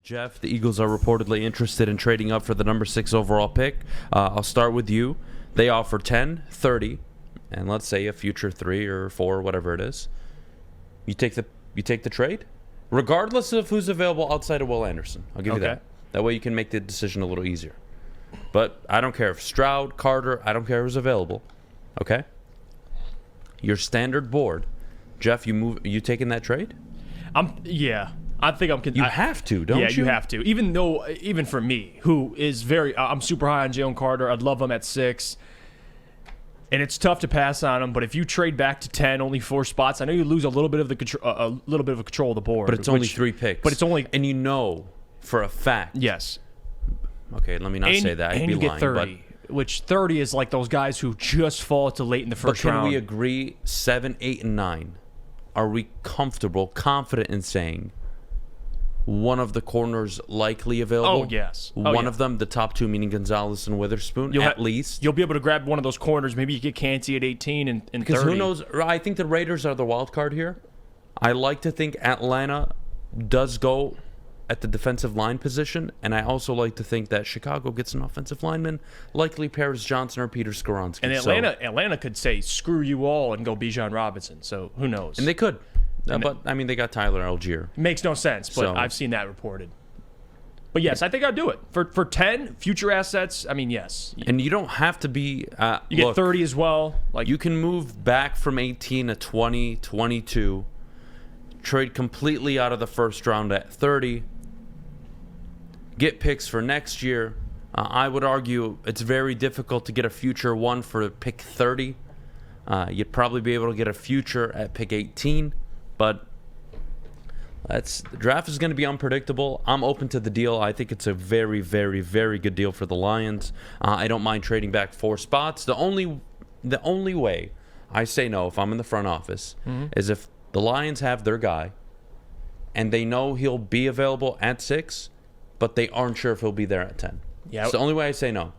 Jeff, the Eagles are reportedly interested in trading up for the number 6 overall pick. I'll start with you. They offer 10, 30, and let's say a future 3 or 4, whatever it is. You take the trade, regardless of who's available outside of Will Anderson. I'll give you that. That way you can make the decision a little easier. But I don't care if Stroud, Carter, I don't care who's available. Okay? Your standard board. Jeff, you taking that trade? Yeah. I think I'm. You have to, don't you? Yeah, you have to. Even for me, who is I'm super high on Jalen Carter. I'd love him at 6, and it's tough to pass on him. But if you trade back to 10, only 4 spots, I know you lose a little bit of the control of the board. But it's only 3 picks. But it's only, and you know for a fact. Yes. Okay, let me not say that. I'd be you lying, get 30, which 30 is like those guys who just fall to late in the first round. But can we agree 7, 8, and 9? Are we confident in saying one of the corners likely available? Oh, yes. One of them, the top 2, meaning Gonzalez and Witherspoon, at least. You'll be able to grab one of those corners. Maybe you get Kancey at 18 and 30. Because who knows? I think the Raiders are the wild card here. I like to think Atlanta does go at the defensive line position, and I also like to think that Chicago gets an offensive lineman, likely Paris Johnson or Peter Skoronski. And Atlanta could say, screw you all, and go Bijan Robinson. So who knows? And they could. But, I mean, they got Tyler Algier. Makes no sense, but I've seen that reported. But, yes, I think I'd do it. For 10 future assets, I mean, yes. And you don't have to be... you get 30 as well. You can move back from 18 to 20, 22, trade completely out of the first round at 30, get picks for next year. I would argue it's very difficult to get a future 1 for pick 30. You'd probably be able to get a future at pick 18. But the draft is going to be unpredictable. I'm open to the deal. I think it's a very, very, very good deal for the Lions. I don't mind trading back 4 spots. The only way I say no if I'm in the front office is if the Lions have their guy and they know he'll be available at 6, but they aren't sure if he'll be there at 10. Yeah. It's the only way I say no.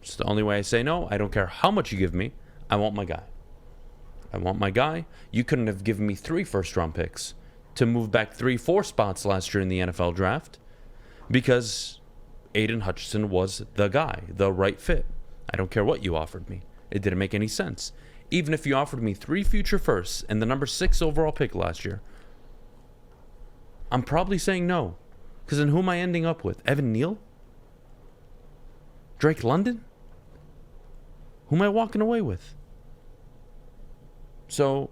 It's the only way I say no. I don't care how much you give me. I want my guy. I want my guy. You couldn't have given me 3 first-round picks to move back 3, 4 spots last year in the NFL draft because Aiden Hutchinson was the guy, the right fit. I don't care what you offered me. It didn't make any sense. Even if you offered me 3 future firsts and the number 6 overall pick last year, I'm probably saying no. Because then who am I ending up with? Evan Neal? Drake London? Who am I walking away with? So,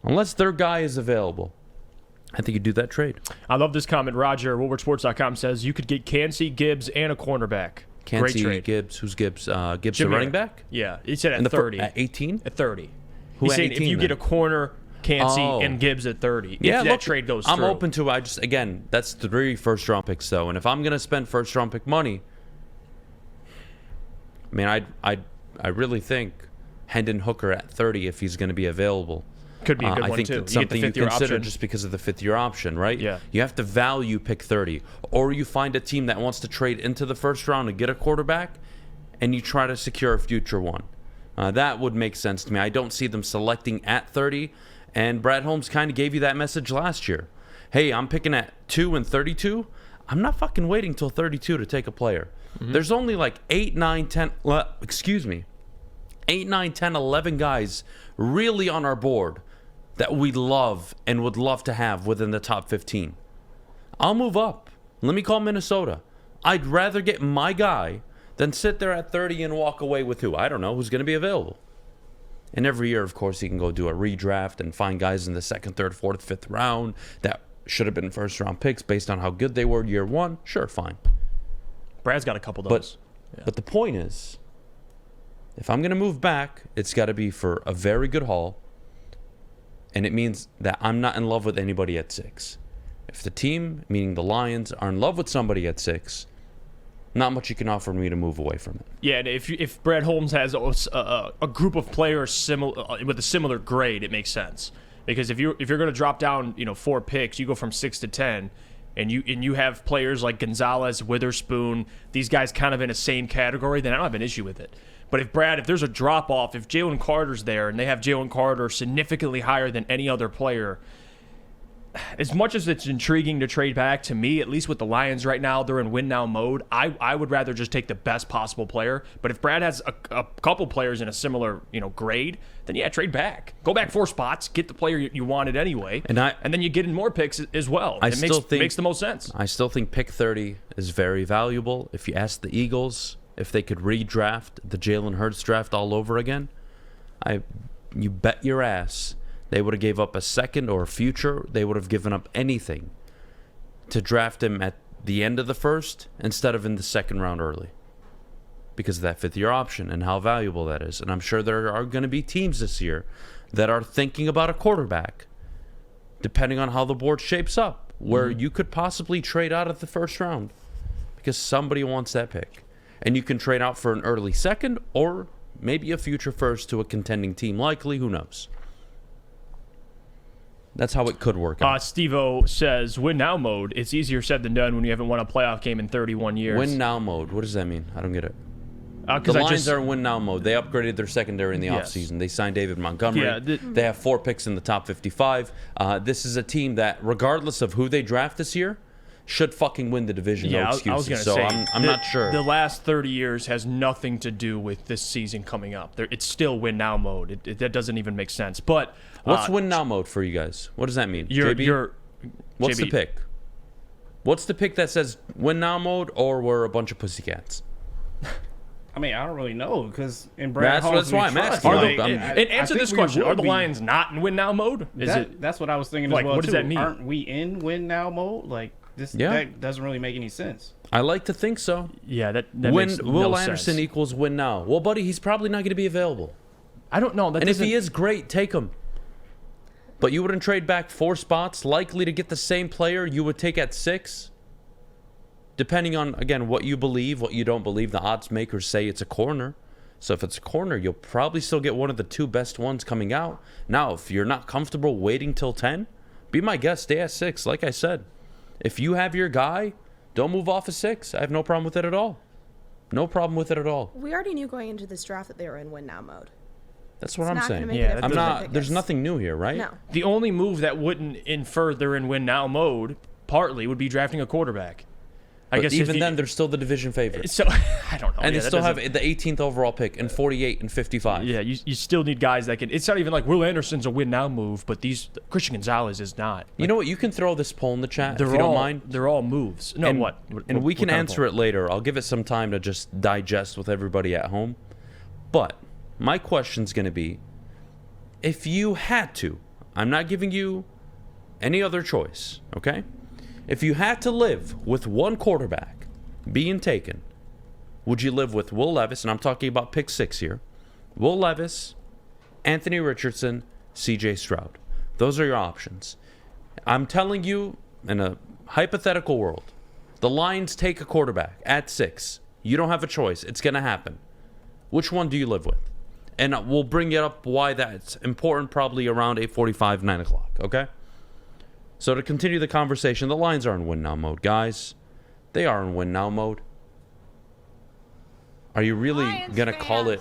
unless their guy is available, I think you do that trade. I love this comment. Roger, WoodwardSports.com says you could get Kancey, Gibbs, and a cornerback. Kancey, great trade. Gibbs. Who's Gibbs? Gibbs, the running back? Yeah. He said at 30. At 18? At 30. Who He's at saying 18, if you get a corner, Kancey, and Gibbs at 30. Yeah, if that trade goes through. I'm open to it. Again, that's 3 first-round picks, though. And if I'm going to spend first-round pick money, I mean, I really think Hendon Hooker at 30, if he's going to be available. Could be a good one, too. I think that's something you consider just because of the 5th-year option, right? Yeah. You have to value pick 30. Or you find a team that wants to trade into the first round to get a quarterback, and you try to secure a future one. That would make sense to me. I don't see them selecting at 30, and Brad Holmes kind of gave you that message last year. Hey, I'm picking at 2 and 32. I'm not fucking waiting till 32 to take a player. There's only like 8, 9, 10, 8, 9, 10, 11 guys really on our board that we love and would love to have within the top 15. I'll move up. Let me call Minnesota. I'd rather get my guy than sit there at 30 and walk away with who? I don't know who's going to be available. And every year, of course, he can go do a redraft and find guys in the 2nd, 3rd, 4th, 5th round that should have been first-round picks based on how good they were year 1. Sure, fine. Brad's got a couple of those. But the point is, if I'm going to move back, it's got to be for a very good haul. And it means that I'm not in love with anybody at 6. If the team, meaning the Lions, are in love with somebody at 6, not much you can offer me to move away from it. Yeah, and if Brad Holmes has a group of players with a similar grade, it makes sense. Because if you're going to drop down 4 picks, you go from 6 to 10, and you have players like Gonzalez, Witherspoon, these guys kind of in the same category, then I don't have an issue with it. But if there's a drop-off, if Jalen Carter's there and they have Jalen Carter significantly higher than any other player, as much as it's intriguing to trade back, to me, at least with the Lions right now, they're in win now mode. I would rather just take the best possible player. But if Brad has a couple players in a similar grade, then yeah, trade back. Go back 4 spots, get the player you wanted anyway, and then you get in more picks as well. It makes the most sense. I still think pick 30 is very valuable. If you ask the Eagles if they could redraft the Jalen Hurts draft all over again, you bet your ass they would have gave up a second or a future. They would have given up anything to draft him at the end of the first instead of in the second round early, because of that 5th-year option and how valuable that is. And I'm sure there are going to be teams this year that are thinking about a quarterback, depending on how the board shapes up, where you could possibly trade out of the first round because somebody wants that pick. And you can trade out for an early second or maybe a future first to a contending team, likely. Who knows? That's how it could work out. Steve-O says, win now mode. It's easier said than done when you haven't won a playoff game in 31 years. Win now mode. What does that mean? I don't get it. The Lions are in win now mode. They upgraded their secondary in the offseason. They signed David Montgomery. Yeah, they have 4 picks in the top 55. This is a team that, regardless of who they draft this year, should fucking win the division. Yeah, no excuses. I was going to say, I'm not sure. The last 30 years has nothing to do with this season coming up. It's still win now mode. That doesn't even make sense. But what's win now mode for you guys? What does that mean? What's the pick? What's the pick that says win now mode, or we're a bunch of pussycats? I mean, I don't really know, because in Brad that's why I'm asking. Answer this question: are the Lions not in win now mode? That's what I was thinking as well. What does that mean? Aren't we in win now mode? That doesn't really make any sense. I like to think so. Yeah, that makes no Will sense. Anderson equals win now. Well, buddy, he's probably not going to be available. I don't know. And if he is, great, take him. But you wouldn't trade back 4 spots, likely to get the same player you would take at 6? Depending on, again, what you believe, what you don't believe. The odds makers say it's a corner. So if it's a corner, you'll probably still get one of the 2 best ones coming out. Now, if you're not comfortable waiting till 10, be my guest, stay at 6. Like I said, if you have your guy, don't move off of 6. I have no problem with it at all. No problem with it at all. We already knew going into this draft that they were in win now mode. That's what I'm saying. Yeah, I'm not. There's nothing new here, right? No. The only move that wouldn't infer they're in win now mode, partly, would be drafting a quarterback. I guess even then, they're still the division favorite. So I don't know. And they still have the 18th overall pick and 48 and 55. Yeah, you still need guys that can. It's not even like Will Anderson's a win now move, but Christian Gonzalez is not. You know what? You can throw this poll in the chat if you don't mind. They're all moves. No, and, what? And we can answer it later. I'll give it some time to just digest with everybody at home. But my question's going to be, if you had to, I'm not giving you any other choice, okay? If you had to live with one quarterback being taken, would you live with Will Levis, and I'm talking about pick 6 here, Will Levis, Anthony Richardson, C.J. Stroud? Those are your options. I'm telling you, in a hypothetical world, the Lions take a quarterback at 6. You don't have a choice. It's going to happen. Which one do you live with? And we'll bring it up why that's important probably around 8:45, 9 o'clock, okay? So to continue the conversation, the Lions are in win now mode, guys. They are in win now mode. Are you really going to call it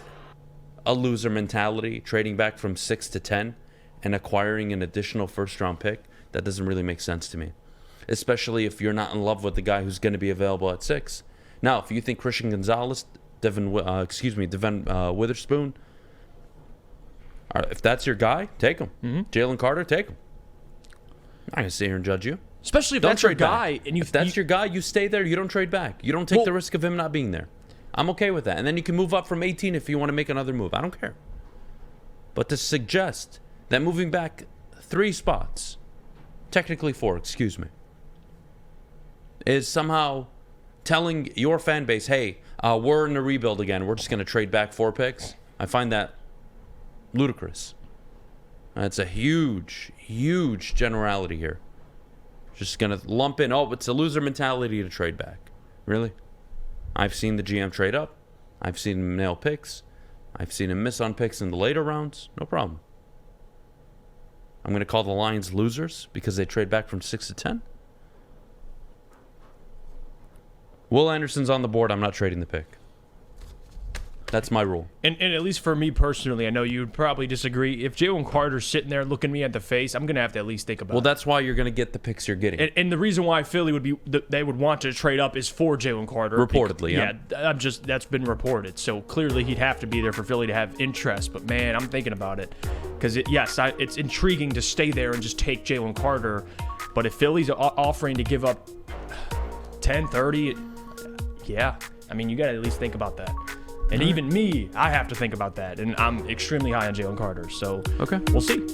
a loser mentality, trading back from 6 to 10 and acquiring an additional first-round pick? That doesn't really make sense to me, especially if you're not in love with the guy who's going to be available at 6. Now, if you think Christian Gonzalez, Devin Witherspoon, if that's your guy, take him. Jalen Carter, take him. I'm not going to sit here and judge you. Especially if that's your guy. And if that's your guy, you stay there. You don't trade back. You don't take the risk of him not being there. I'm okay with that. And then you can move up from 18 if you want to make another move. I don't care. But to suggest that moving back 3 spots, technically 4, excuse me, is somehow telling your fan base, hey, we're in a rebuild again. We're just going to trade back 4 picks. I find that ludicrous. That's a huge, huge generality here. Just going to lump in, it's a loser mentality to trade back. Really? I've seen the GM trade up. I've seen him nail picks. I've seen him miss on picks in the later rounds. No problem. I'm going to call the Lions losers because they trade back from 6 to 10. Will Anderson's on the board. I'm not trading the pick. That's my rule. And at least for me personally, I know you would probably disagree. If Jalen Carter's sitting there looking me at the face, I'm going to have to at least think about it. Well, that's why you're going to get the picks you're getting. And the reason why Philly they would want to trade up is for Jalen Carter. Reportedly, yeah. That's been reported. So clearly he'd have to be there for Philly to have interest. But man, I'm thinking about it because it's intriguing to stay there and just take Jalen Carter. But if Philly's offering to give up 10, 30, yeah, I mean, you got to at least think about that. And even me, I have to think about that. And I'm extremely high on Jalen Carter. So okay, we'll see.